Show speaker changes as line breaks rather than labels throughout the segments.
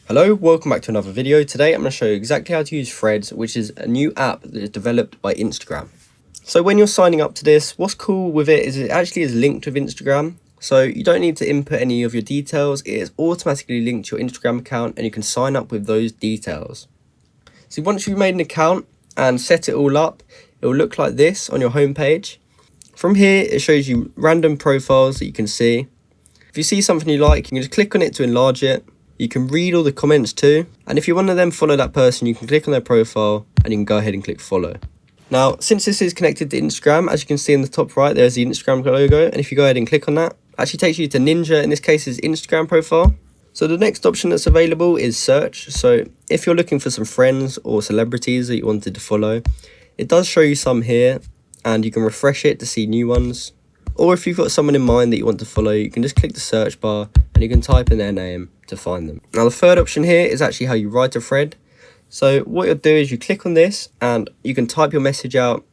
Hello, welcome back to another video. Today I'm going to show you exactly how to use Threads, which is a new app that is developed by Instagram. So when you're signing up to this, what's cool with it is it actually is linked with Instagram. So you don't need to input any of your details. It is automatically linked to your Instagram account and you can sign up with those details. So once you've made an account and set it all up, it will look like this on your homepage. From here, it shows you random profiles that you can see. If you see something you like, you can just click on it to enlarge it. You can read all the comments too, and if you want to then follow that person, you can click on their profile and you can go ahead and click follow. Now, since this is connected to Instagram, as you can see in the top right, there's the Instagram logo, and if you go ahead and click on that, it actually takes you to Ninja, in this case, his Instagram profile. So the next option that's available is search. So if you're looking for some friends or celebrities that you wanted to follow, it does show you some here, and you can refresh it to see new ones. Or if you've got someone in mind that you want to follow, you can just click the search bar and you can type in their name to find them. Now the third option here is actually how you write a thread. So what you'll do is you click on this and you can type your message out.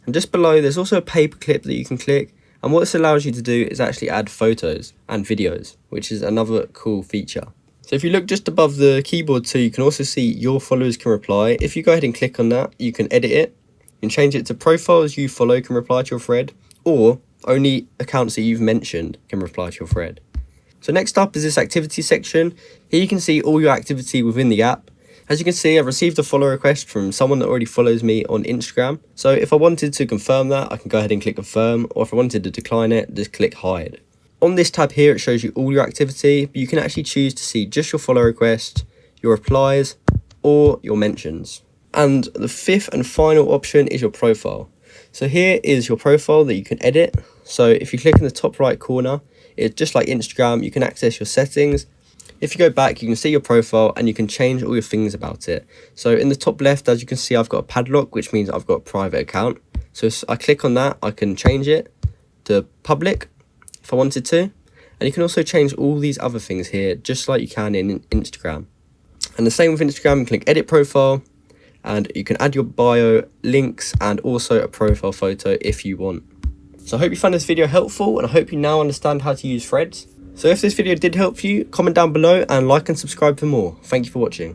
And just below there's also a paperclip that you can click. And what this allows you to do is actually add photos and videos, which is another cool feature. So if you look just above the keyboard too, you can also see your followers can reply. If you go ahead and click on that, you can edit it. You can change it to profiles you follow can reply to your thread, or only accounts that you've mentioned can reply to your thread. So next up is this activity section. Here you can see all your activity within the app. As you can see, I've received a follow request from someone that already follows me on Instagram. So if I wanted to confirm that, I can go ahead and click confirm, or if I wanted to decline it, just click hide. On this tab here, it shows you all your activity, but you can actually choose to see just your follow requests, your replies, or your mentions. And the fifth and final option is your profile. So here is your profile that you can edit. So if you click in the top right corner, it's just like Instagram, you can access your settings. If you go back, you can see your profile and you can change all your things about it. So in the top left, as you can see, I've got a padlock, which means I've got a private account. So if I click on that, I can change it to public if I wanted to. And you can also change all these other things here, just like you can in Instagram. And the same with Instagram, you can click edit profile, and you can add your bio, links, and also a profile photo if you want. So I hope you found this video helpful, and I hope you now understand how to use Threads. So if this video did help you, comment down below and like and subscribe for more. Thank you for watching.